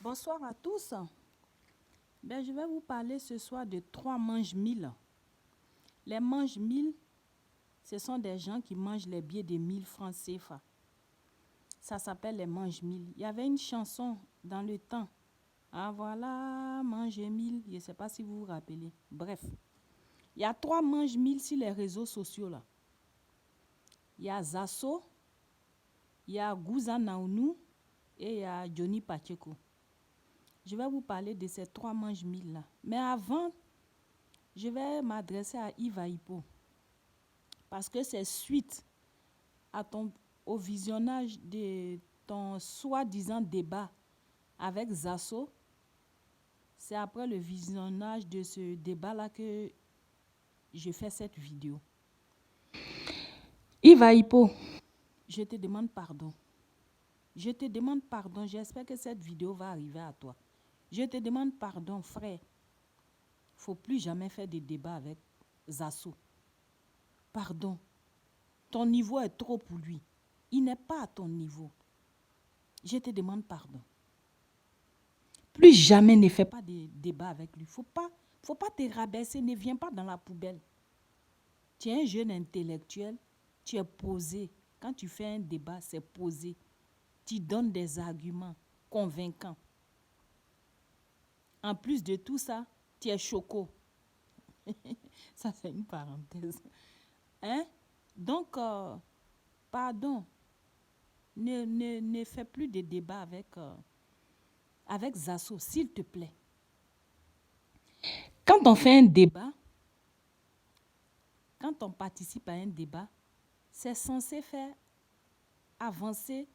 Bonsoir à tous. Je vais vous parler ce soir de 3 mange-mille. Les mange-mille, ce sont des gens qui mangent les billets de 1000 francs CFA. Ça s'appelle les mange-mille. Il y avait une chanson dans le temps. Ah voilà, mange-mille. Je ne sais pas si vous vous rappelez. Bref, il y a 3 mange-mille sur les réseaux sociaux là. Il y a Zasso, il y a Gouza Naounou et il y a Johnny Pacheco. Je vais vous parler de ces 3 mange-mille là. Mais avant, je vais m'adresser à Yves Aipo. Parce que c'est suite au visionnage de ton soi-disant débat avec Zasso. C'est après le visionnage de ce débat-là que je fais cette vidéo. Yves Aipo, je te demande pardon. Je te demande pardon. J'espère que cette vidéo va arriver à toi. Je te demande pardon, frère. Il ne faut plus jamais faire de débat avec Zasso. Pardon. Ton niveau est trop pour lui. Il n'est pas à ton niveau. Je te demande pardon. Plus jamais ne fais pas de débat avec lui. Faut pas te rabaisser. Ne viens pas dans la poubelle. Tu es un jeune intellectuel. Tu es posé. Quand tu fais un débat, c'est posé. Tu donnes des arguments convaincants. En plus de tout ça, tu es choco. Ça, c'est une parenthèse. Hein? Donc, pardon. Ne fais plus de débat avec Zasso, s'il te plaît. Quand on fait un débat, quand on participe à un débat, c'est censé faire avancer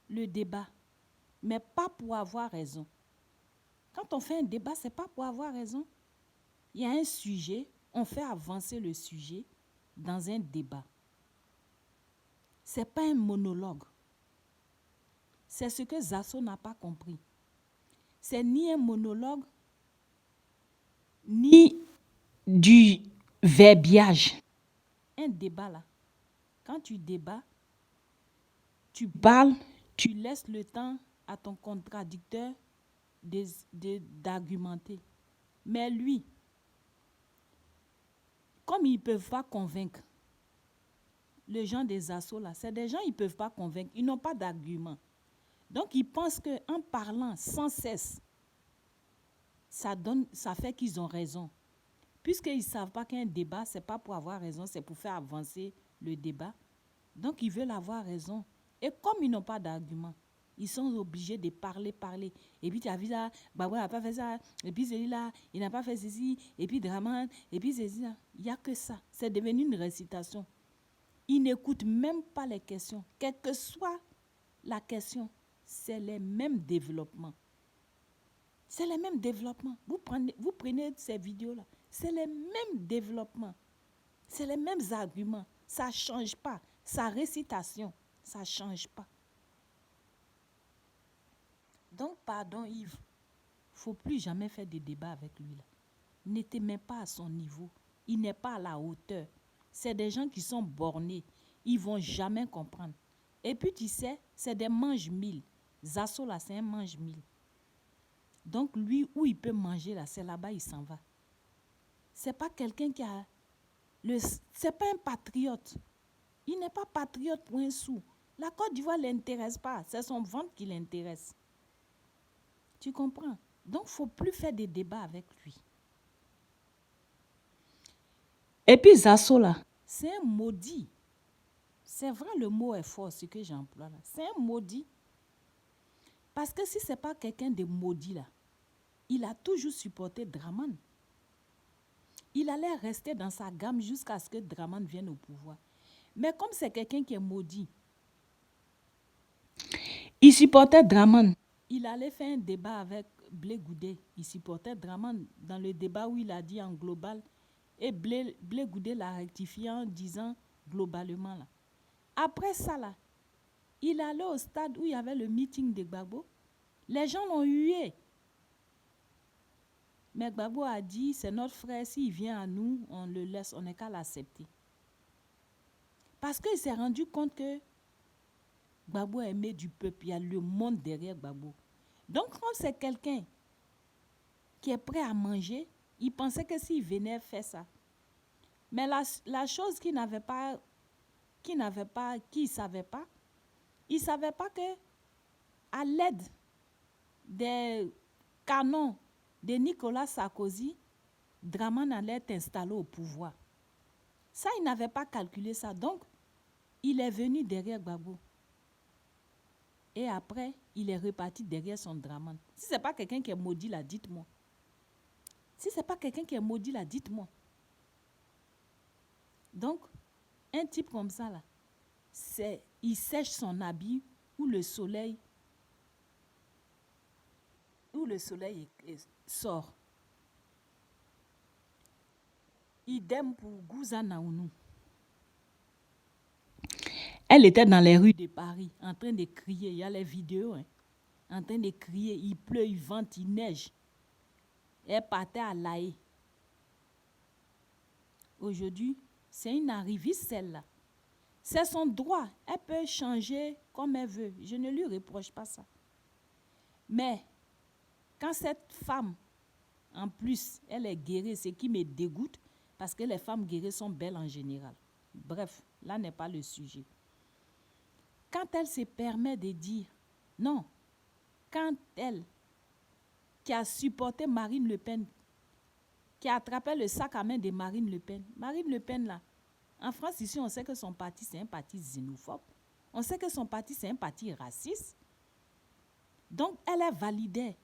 le débat, mais pas pour avoir raison. Quand on fait un débat, ce n'est pas pour avoir raison. Il y a un sujet, on fait avancer le sujet dans un débat. Ce n'est pas un monologue. C'est ce que Zasso n'a pas compris. C'est ni un monologue, ni du verbiage. Un débat là, quand tu débats, tu parles, tu laisses le temps à ton contradicteur d'argumenter. Mais lui, comme ils ne peuvent pas convaincre, les gens des assos là, c'est des gens ils ne peuvent pas convaincre, ils n'ont pas d'argument. Donc ils pensent qu'en parlant sans cesse, ça fait qu'ils ont raison. Puisqu'ils ne savent pas qu'un débat, ce n'est pas pour avoir raison, c'est pour faire avancer le débat. Donc ils veulent avoir raison. Et comme ils n'ont pas d'argument, ils sont obligés de parler. Et puis tu as vu ça, Babou n'a pas fait ça. Et puis celui-là, il n'a pas fait ceci. Et puis Draman, et puis ceci. Il n'y a que ça. C'est devenu une récitation. Ils n'écoutent même pas les questions. Quelle que soit la question, c'est les mêmes développements. C'est les mêmes développements. Vous prenez ces vidéos-là. C'est les mêmes développements. C'est les mêmes arguments. Ça ne change pas. Sa récitation, ça ne change pas. Donc, pardon Yves, il ne faut plus jamais faire de débat avec lui. Là. Ne te mets pas à son niveau. Il n'est pas à la hauteur. C'est des gens qui sont bornés. Ils ne vont jamais comprendre. Et puis, tu sais, c'est des mange-mille. Zasso, là, c'est un mange-mille. Donc, lui, où il peut manger, là, c'est là-bas, il s'en va. Ce n'est pas quelqu'un qui a... C'est pas un patriote. Il n'est pas patriote pour un sou. La Côte d'Ivoire ne l'intéresse pas. C'est son ventre qui l'intéresse. Tu comprends? Donc, il ne faut plus faire des débats avec lui. Et puis, Zasso, là, c'est un maudit. C'est vrai, le mot est fort, ce que j'emploie là. C'est un maudit. Parce que si ce n'est pas quelqu'un de maudit, là, il a toujours supporté Draman. Il allait rester dans sa gamme jusqu'à ce que Draman vienne au pouvoir. Mais comme c'est quelqu'un qui est maudit, il supportait Draman. Il allait faire un débat avec Blé Goudé. Il supportait Draman dans le débat où il a dit en global. Et Blé Goudé l'a rectifié en disant globalement. Là. Après ça, là, il allait au stade où il y avait le meeting de Gbagbo. Les gens l'ont hué. Mais Gbagbo a dit, c'est notre frère, s'il vient à nous, on le laisse, on n'est qu'à l'accepter. Parce qu'il s'est rendu compte que Gbagbo est aimé du peuple, il y a le monde derrière Gbagbo. Donc, quand c'est quelqu'un qui est prêt à manger, il pensait que s'il venait faire ça. Mais la chose qu'il ne savait pas que à l'aide des canons de Nicolas Sarkozy, Draman allait être installé au pouvoir. Ça, il n'avait pas calculé ça. Donc, il est venu derrière Gbagbo. Et après, il est reparti derrière son Draman. Si ce n'est pas quelqu'un qui est maudit là, dites-moi. Si ce n'est pas quelqu'un qui est maudit là, dites-moi. Donc, un type comme ça là, il sèche son habit où le soleil sort. Idem pour Gouza Naounou. Elle était dans les rues de Paris, en train de crier. Il y a les vidéos, hein, en train de crier. Il pleut, il vente, il neige. Elle partait à La Haye. Aujourd'hui, c'est une arriviste, celle-là. C'est son droit. Elle peut changer comme elle veut. Je ne lui reproche pas ça. Mais quand cette femme, en plus, elle est guérie, ce qui me dégoûte, parce que les femmes guéries sont belles en général. Bref, là n'est pas le sujet. Quand elle se permet de dire, non, quand elle, qui a supporté Marine Le Pen, qui a attrapé le sac à main de Marine Le Pen là, en France ici, on sait que son parti, c'est un parti xénophobe. On sait que son parti, c'est un parti raciste. Donc, elle validait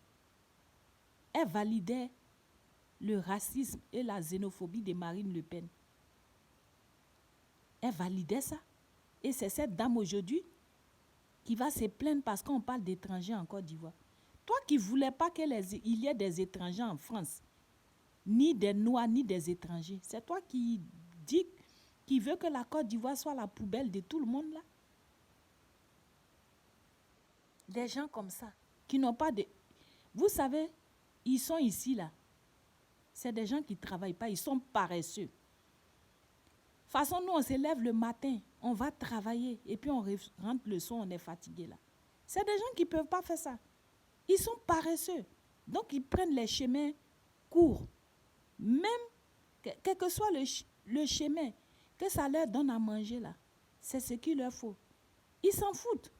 le racisme et la xénophobie de Marine Le Pen. Elle validait ça. Et c'est cette dame aujourd'hui qui va se plaindre parce qu'on parle d'étrangers en Côte d'Ivoire. Toi qui ne voulais pas qu'il y ait des étrangers en France, ni des Noirs, ni des étrangers, c'est toi qui dis, qui veut que la Côte d'Ivoire soit la poubelle de tout le monde là. Des gens comme ça, qui n'ont pas de... Vous savez, ils sont ici là. C'est des gens qui ne travaillent pas, ils sont paresseux. De toute façon, nous, on se lève le matin, on va travailler, et puis on rentre le soir, on est fatigué là. C'est des gens qui ne peuvent pas faire ça. Ils sont paresseux. Donc, ils prennent les chemins courts. Même, quel que soit le chemin, que ça leur donne à manger là, c'est ce qu'il leur faut. Ils s'en foutent.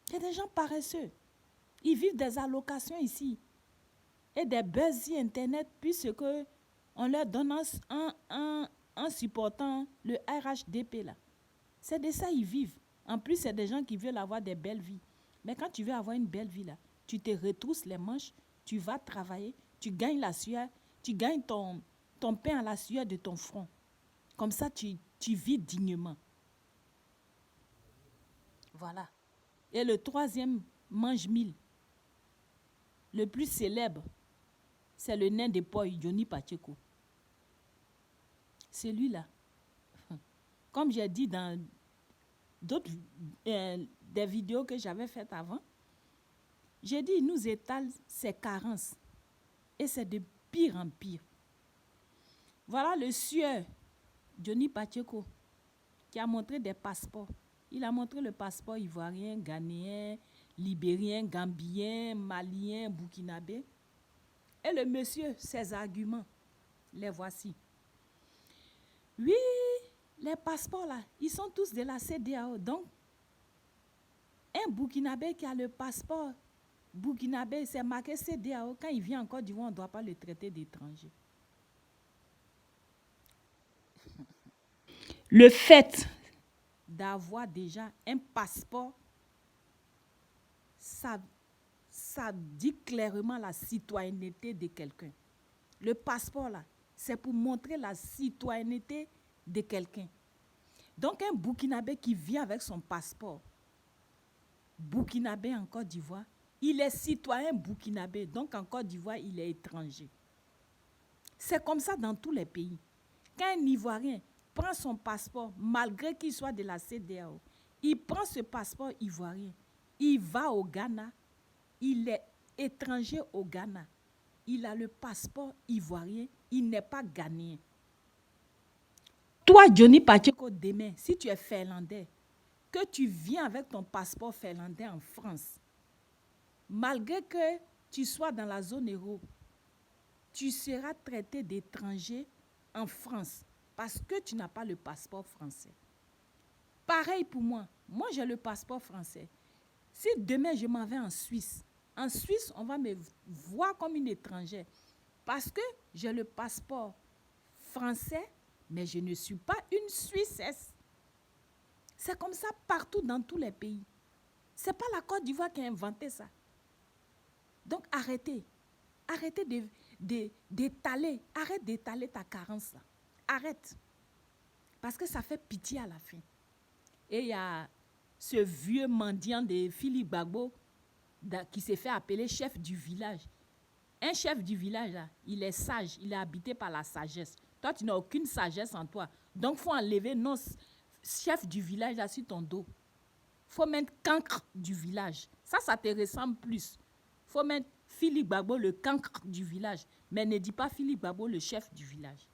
Il y a des gens paresseux. Ils vivent des allocations ici. Et des buzzy Internet, puisque on leur donne en supportant le RHDP là. C'est de ça ils vivent. En plus, c'est des gens qui veulent avoir des belles vies. Mais quand tu veux avoir une belle vie là, tu te retrousses les manches, tu vas travailler, tu gagnes la sueur, tu gagnes ton pain à la sueur de ton front. Comme ça, tu vis dignement. Voilà. Et le troisième mange-mille, le plus célèbre, c'est le nain de Poy, Johnny Pacheco. Celui-là, comme j'ai dit dans d'autres des vidéos que j'avais faites avant, j'ai dit, il nous étale ses carences. Et c'est de pire en pire. Voilà le sieur Johnny Pacheco qui a montré des passeports. Il a montré le passeport ivoirien, ghanéen, libérien, gambien, malien, burkinabé. Et le monsieur, ses arguments, les voici. Oui, les passeports là, ils sont tous de la CEDEAO. Donc, un burkinabé qui a le passeport burkinabé, c'est marqué CEDEAO. Quand il vient en Côte d'Ivoire, on ne doit pas le traiter d'étranger. Le fait d'avoir déjà un passeport, ça dit clairement la citoyenneté de quelqu'un. Le passeport, là, c'est pour montrer la citoyenneté de quelqu'un. Donc, un burkinabé qui vient avec son passeport, burkinabé en Côte d'Ivoire, il est citoyen burkinabé, donc en Côte d'Ivoire, il est étranger. C'est comme ça dans tous les pays. Quand un Ivoirien prend son passeport, malgré qu'il soit de la CEDEAO, il prend ce passeport ivoirien, il va au Ghana, il est étranger au Ghana, il a le passeport ivoirien, il n'est pas ghanéen. Toi, Johnny Pacheco, demain, si tu es finlandais, que tu viens avec ton passeport finlandais en France, Malgré que tu sois dans la zone euro, tu seras traité d'étranger en France parce que tu n'as pas le passeport français. Pareil pour moi. Moi, j'ai le passeport français. Si demain, je m'en vais en Suisse, on va me voir comme une étrangère parce que j'ai le passeport français, mais je ne suis pas une Suissesse. C'est comme ça partout dans tous les pays. Ce n'est pas la Côte d'Ivoire qui a inventé ça. Donc, arrêtez. Arrêtez d'étaler. Arrête d'étaler ta carence là. Arrête. Parce que ça fait pitié à la fin. Et il y a ce vieux mendiant de Philippe Gbagbo qui s'est fait appeler chef du village. Un chef du village, là, il est sage, il est habité par la sagesse. Toi, tu n'as aucune sagesse en toi. Donc, il faut enlever non chef du village là, sur ton dos. Il faut mettre cancre du village. Ça te ressemble plus. Il faut mettre Philippe Gbagbo, le cancre du village. Mais ne dis pas Philippe Gbagbo, le chef du village.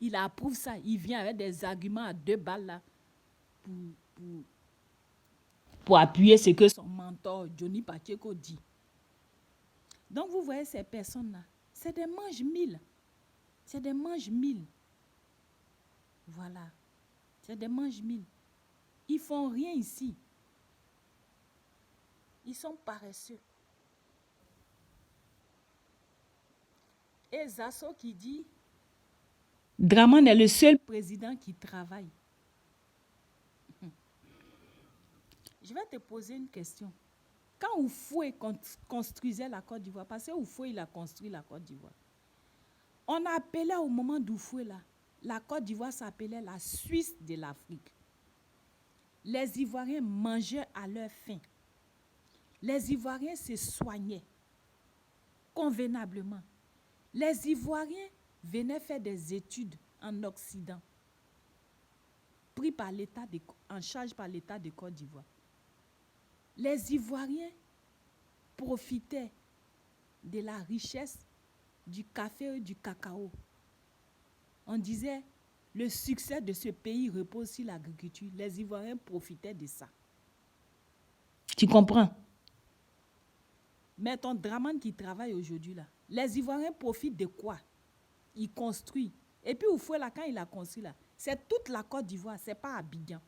Il approuve ça. Il vient avec des arguments à 2 balles là pour appuyer ce que son mentor, Johnny Pacheco, dit. Donc, vous voyez ces personnes-là, c'est des mange-mille. C'est des mange-mille. Voilà. C'est des mange-mille. Ils font rien ici. Ils sont paresseux. Et Zasso qui dit, Draman est le seul président qui travaille. Je vais te poser une question. Quand Oufoué construisait la Côte d'Ivoire, parce que Oufoué, il a construit la Côte d'Ivoire, on appelait au moment d'Oufoué, là, la Côte d'Ivoire s'appelait la Suisse de l'Afrique. Les Ivoiriens mangeaient à leur faim. Les Ivoiriens se soignaient convenablement. Les Ivoiriens venaient faire des études en Occident, pris en charge par l'État de Côte d'Ivoire. Les Ivoiriens profitaient de la richesse du café et du cacao. On disait, le succès de ce pays repose sur l'agriculture. Les Ivoiriens profitaient de ça. Tu comprends? Mais ton Draman qui travaille aujourd'hui là, les Ivoiriens profitent de quoi? Ils construisent. Et puis Oufoué là, quand il a construit là, c'est toute la Côte d'Ivoire, c'est pas Abidjan.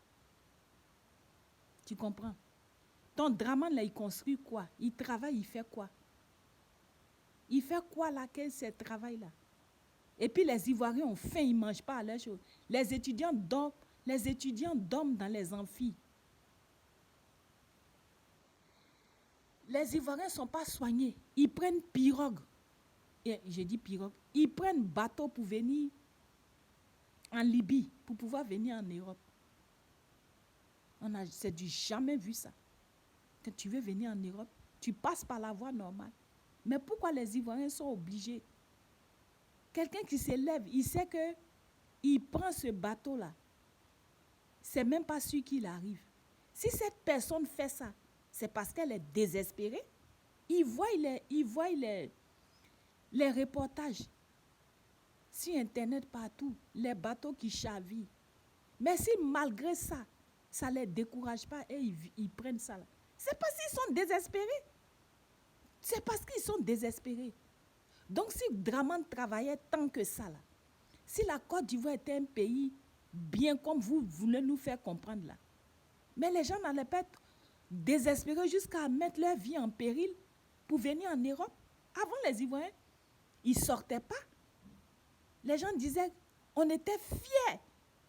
Tu comprends? Ton Draman là, il construit quoi? Il travaille, il fait quoi? Il fait quoi là, quel c'est ce travail là? Et puis les Ivoiriens ont faim, ils ne mangent pas à leur chose. Les étudiants dorment dans les amphis. Les Ivoiriens ne sont pas soignés. Ils prennent pirogue. Et j'ai dit pirogue. Ils prennent bateau pour venir en Libye, pour pouvoir venir en Europe. C'est du jamais vu ça. Quand tu veux venir en Europe, tu passes par la voie normale. Mais pourquoi les Ivoiriens sont obligés? Quelqu'un qui se lève, il sait qu'il prend ce bateau-là. C'est même pas sûr qu'il arrive. Si cette personne fait ça, c'est parce qu'elle est désespérée. Il voit les reportages sur Internet partout, les bateaux qui chavillent. Mais si malgré ça, ça ne les décourage pas et ils prennent ça, c'est parce qu'ils sont désespérés. C'est parce qu'ils sont désespérés. Donc si Draman travaillait tant que ça, là, si la Côte d'Ivoire était un pays bien comme vous voulez nous faire comprendre là, mais les gens n'allaient pas être désespérés jusqu'à mettre leur vie en péril pour venir en Europe. Avant, les Ivoiriens, ils ne sortaient pas. Les gens disaient, on était fiers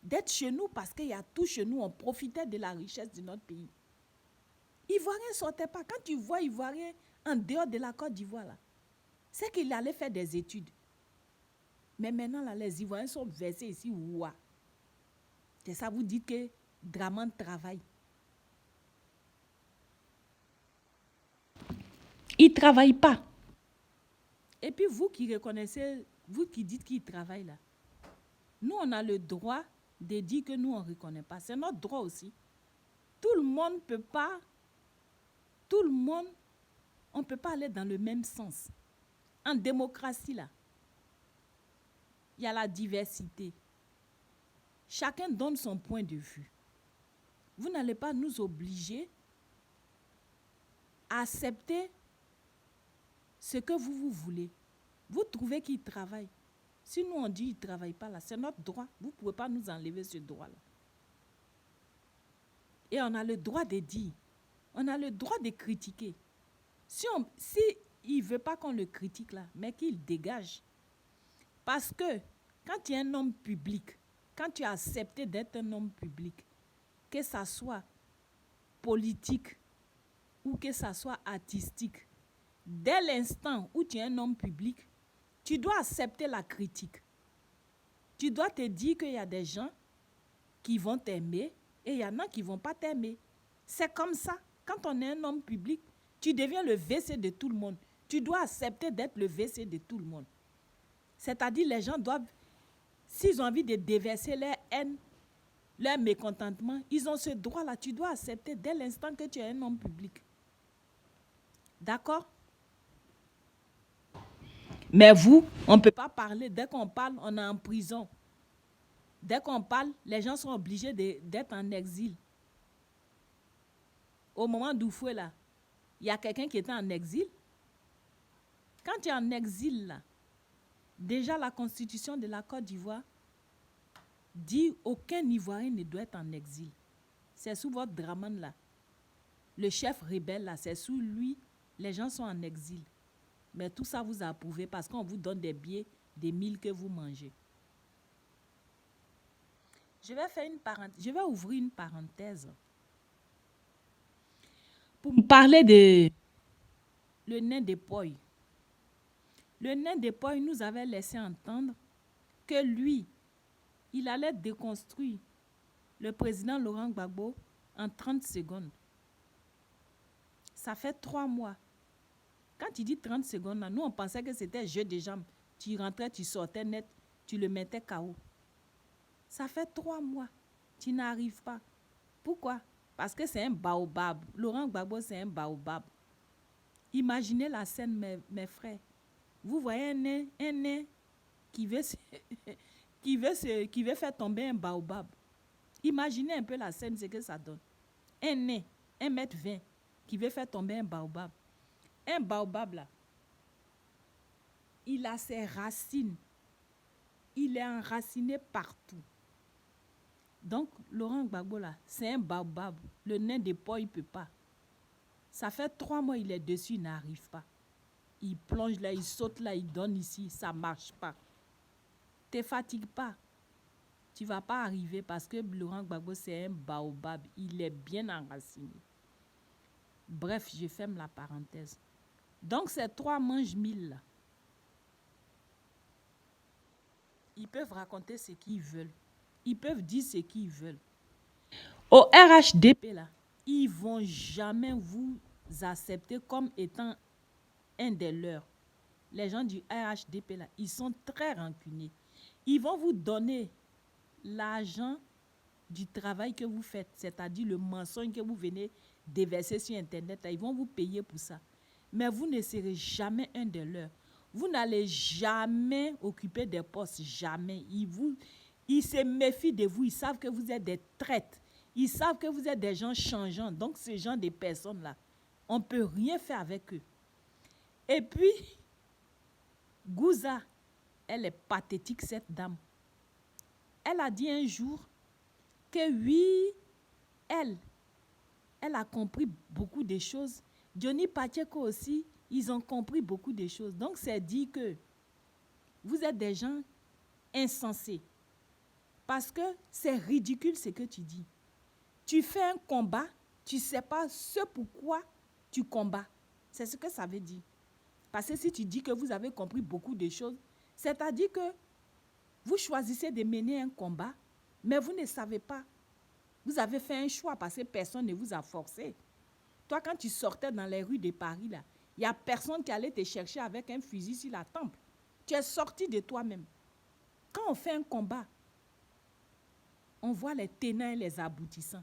d'être chez nous parce qu'il y a tout chez nous, on profitait de la richesse de notre pays. Ivoiriens ne sortaient pas. Quand tu vois Ivoiriens en dehors de la Côte d'Ivoire, là, c'est qu'il allait faire des études. Mais maintenant, là, les Ivoiriens sont versés ici. Ouah. C'est ça, vous dites que Draman travaille. Il ne travaille pas. Et puis vous qui reconnaissez, vous qui dites qu'il travaille là, nous on a le droit de dire que nous on ne reconnaît pas. C'est notre droit aussi. Tout le monde ne peut pas, on ne peut pas aller dans le même sens. En démocratie là, il y a la diversité. Chacun donne son point de vue. Vous n'allez pas nous obliger à accepter ce que vous voulez. Vous trouvez qu'il travaille. Si nous on dit qu'il ne travaille pas là, c'est notre droit. Vous ne pouvez pas nous enlever ce droit-là. Et on a le droit de dire. On a le droit de critiquer. Si il ne veut pas qu'on le critique là, mais qu'il dégage. Parce que quand tu es un homme public, quand tu as accepté d'être un homme public, que ça soit politique ou que ça soit artistique, dès l'instant où tu es un homme public, tu dois accepter la critique. Tu dois te dire qu'il y a des gens qui vont t'aimer et il y en a qui ne vont pas t'aimer. C'est comme ça. Quand on est un homme public, tu deviens le WC de tout le monde. Tu dois accepter d'être le WC de tout le monde. C'est-à-dire les gens doivent, s'ils ont envie de déverser leur haine, leur mécontentement, ils ont ce droit-là. Tu dois accepter dès l'instant que tu es un homme public. D'accord? Mais vous, on ne peut pas parler. Dès qu'on parle, on est en prison. Dès qu'on parle, les gens sont obligés d'être en exil. Au moment d'Oufoué, là, il y a quelqu'un qui était en exil. Quand tu es en exil, là, déjà la constitution de la Côte d'Ivoire dit aucun Ivoirien ne doit être en exil. C'est sous votre Dramane, là. Le chef rebelle, là, c'est sous lui. Les gens sont en exil. Mais tout ça vous a approuvé parce qu'on vous donne des billets, des milles que vous mangez. Je vais ouvrir une parenthèse pour me parler de le nain de Poy. Le nain de Poy nous avait laissé entendre que lui, il allait déconstruire le président Laurent Gbagbo en 30 secondes. Ça fait 3 mois. Quand il dit 30 secondes, là, nous on pensait que c'était jeu de jambes. Tu rentrais, tu sortais net, tu le mettais KO. Ça fait 3 mois. Tu n'arrives pas. Pourquoi? Parce que c'est un baobab. Laurent Gbagbo, c'est un baobab. Imaginez la scène, mes frères. Vous voyez un nain qui veut, qui veut faire tomber un baobab. Imaginez un peu la scène, ce que ça donne. Un nain, 1,20 m, qui veut faire tomber un baobab. Un baobab, là, il a ses racines. Il est enraciné partout. Donc, Laurent Gbagbo, là, c'est un baobab. Le nain de Poy, il ne peut pas. Ça fait 3 mois, il est dessus, il n'arrive pas. Il plonge là, il saute là, il donne ici, ça ne marche pas. Ne te fatigue pas. Tu ne vas pas arriver parce que Laurent Gbagbo, c'est un baobab. Il est bien enraciné. Bref, je ferme la parenthèse. Donc, ces 3 mange-mille là, ils peuvent raconter ce qu'ils veulent. Ils peuvent dire ce qu'ils veulent. Au RHDP, là, ils ne vont jamais vous accepter comme étant un des leurs. Les gens du RHDP, là, ils sont très rancuniers. Ils vont vous donner l'argent du travail que vous faites, c'est-à-dire le mensonge que vous venez déverser sur Internet. Là, ils vont vous payer pour ça. Mais vous ne serez jamais un de leurs. Vous n'allez jamais occuper des postes, jamais. Ils se méfient de vous. Ils savent que vous êtes des traites. Ils savent que vous êtes des gens changeants. Donc, ces gens de personnes-là, on ne peut rien faire avec eux. Et puis, Gouza, elle est pathétique, cette dame. Elle a dit un jour que oui, elle a compris beaucoup de choses. Johnny Pacheco aussi, ils ont compris beaucoup de choses. Donc, c'est dit que vous êtes des gens insensés. Parce que c'est ridicule ce que tu dis. Tu fais un combat, tu ne sais pas ce pourquoi tu combats. C'est ce que ça veut dire. Parce que si tu dis que vous avez compris beaucoup de choses, c'est-à-dire que vous choisissez de mener un combat, mais vous ne savez pas. Vous avez fait un choix parce que personne ne vous a forcé. Toi, quand tu sortais dans les rues de Paris, là, il n'y a personne qui allait te chercher avec un fusil sur la tempe. Tu es sorti de toi-même. Quand on fait un combat, on voit les tenants et les aboutissants.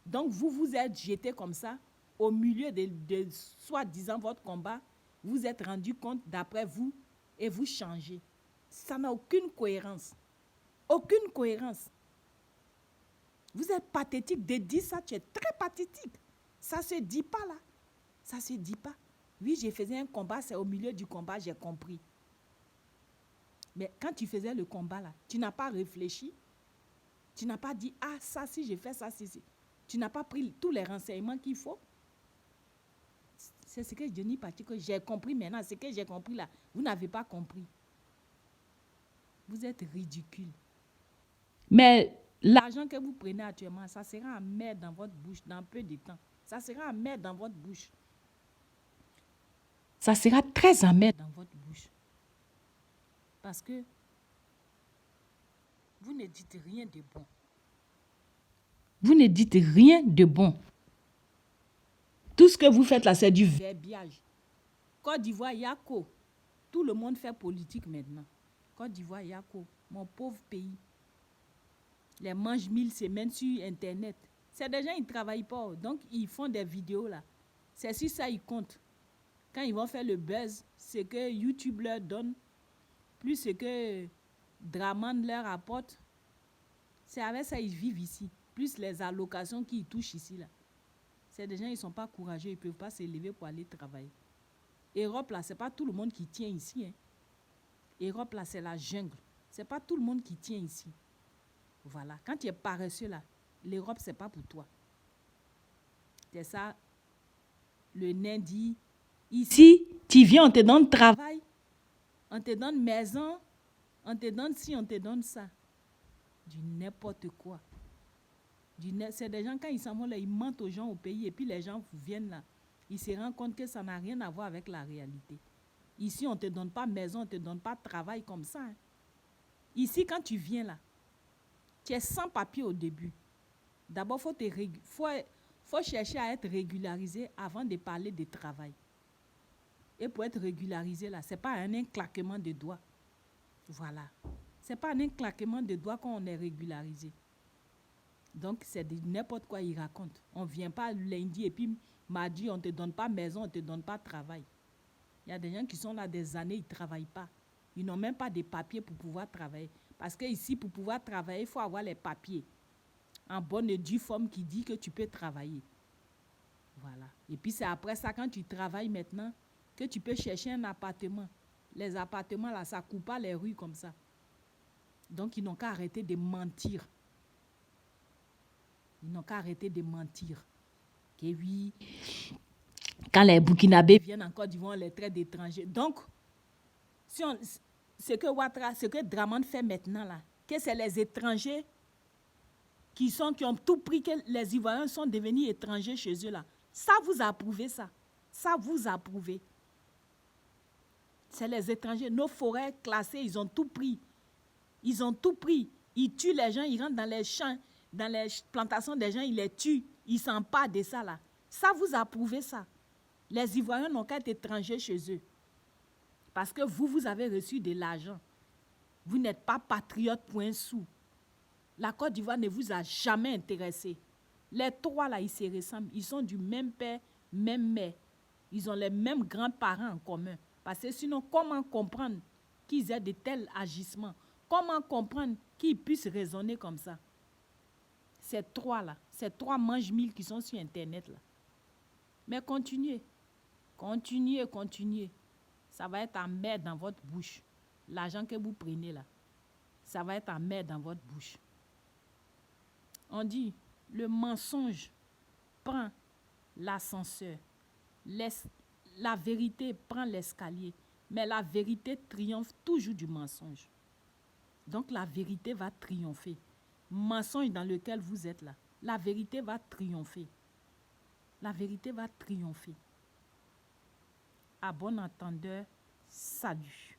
Donc, vous vous êtes jeté comme ça, au milieu de soi-disant votre combat, vous êtes rendu compte d'après vous et vous changez. Ça n'a aucune cohérence. Aucune cohérence. Vous êtes pathétique de dire ça, tu es très pathétique. Ça ne se dit pas là. Ça ne se dit pas. Oui, je faisais un combat, c'est au milieu du combat, j'ai compris. Mais quand tu faisais le combat là, tu n'as pas réfléchi. Tu n'as pas dit, ah, ça, si je fais ça, si. Tu n'as pas pris tous les renseignements qu'il faut. C'est ce que je dis, parce que j'ai compris maintenant. Ce que j'ai compris là, vous n'avez pas compris. Vous êtes ridicule. Mais l'argent que vous prenez actuellement, ça sera amer dans votre bouche dans peu de temps. Ça sera amer dans votre bouche. Ça sera très amer dans votre bouche. Parce que vous ne dites rien de bon. Vous ne dites rien de bon. Tout ce que vous faites là, c'est du verbiage. Côte d'Ivoire, Yako. Tout le monde fait politique maintenant. Côte d'Ivoire, Yako. Mon pauvre pays. Les mange-mille semaines sur Internet. C'est des gens, ils ne travaillent pas. Donc, ils font des vidéos là. C'est sur ça ils comptent. Quand ils vont faire le buzz, ce que YouTube leur donne, plus ce que Draman leur apporte, c'est avec ça ils vivent ici. Plus les allocations qu'ils touchent ici là. C'est des gens, ils ne sont pas courageux, ils ne peuvent pas s'élever pour aller travailler. Europe là, ce n'est pas tout le monde qui tient ici. Hein. Europe là, c'est la jungle. Ce n'est pas tout le monde qui tient ici. Voilà. Quand tu es paresseux là, l'Europe, ce n'est pas pour toi. C'est ça, le nain dit, ici, tu viens, on te donne travail, on te donne maison, on te donne ci, on te donne ça. Du n'importe quoi. C'est des gens, quand ils s'en vont là, ils mentent aux gens au pays et puis les gens viennent là. Ils se rendent compte que ça n'a rien à voir avec la réalité. Ici, on ne te donne pas maison, on ne te donne pas travail comme ça. Hein. Ici, quand tu viens là, tu es sans papier au début. D'abord, faut chercher à être régularisé avant de parler de travail. Et pour être régularisé là, ce n'est pas un claquement de doigts. Voilà. Ce n'est pas un claquement de doigts qu'on est régularisé. Donc, c'est n'importe quoi ils racontent. On ne vient pas lundi et puis mardi, on ne te donne pas maison, on ne te donne pas travail. Il y a des gens qui sont là des années, ils ne travaillent pas. Ils n'ont même pas de papiers pour pouvoir travailler. Parce qu'ici, pour pouvoir travailler, il faut avoir les papiers. En bonne et due forme qui dit que tu peux travailler. Voilà. Et puis, c'est après ça, quand tu travailles maintenant, que tu peux chercher un appartement. Les appartements, là, ça ne coupe pas les rues comme ça. Donc, ils n'ont qu'à arrêter de mentir. Ils n'ont qu'à arrêter de mentir. Que oui, quand les Burkinabés viennent en Côte d'Ivoire, on les traite d'étrangers. Donc, ce que Draman fait maintenant, là, que c'est les étrangers qui ont tout pris, que les Ivoiriens sont devenus étrangers chez eux, là. Ça, vous approuvez ça. Ça, vous approuvez. C'est les étrangers. Nos forêts classées, ils ont tout pris. Ils ont tout pris. Ils tuent les gens, ils rentrent dans les champs, dans les plantations des gens, ils les tuent. Ils s'emparent de ça, là. Ça, vous approuvez ça. Les Ivoiriens n'ont qu'à être étrangers chez eux. Parce que vous avez reçu de l'argent. Vous n'êtes pas patriote pour un sou. La Côte d'Ivoire ne vous a jamais intéressé. Les trois, là, ils se ressemblent. Ils sont du même père, même mère. Ils ont les mêmes grands-parents en commun. Parce que sinon, comment comprendre qu'ils aient de tels agissements? Comment comprendre qu'ils puissent raisonner comme ça? Ces trois-là, ces trois mange-mille qui sont sur Internet, là. Mais continuez. Continuez, continuez. Ça va être amer dans votre bouche. L'argent que vous prenez là, ça va être amer dans votre bouche. On dit, le mensonge prend l'ascenseur. La vérité prend l'escalier. Mais la vérité triomphe toujours du mensonge. Donc la vérité va triompher. Mensonge dans lequel vous êtes là, la vérité va triompher. La vérité va triompher. À bon entendeur, salut.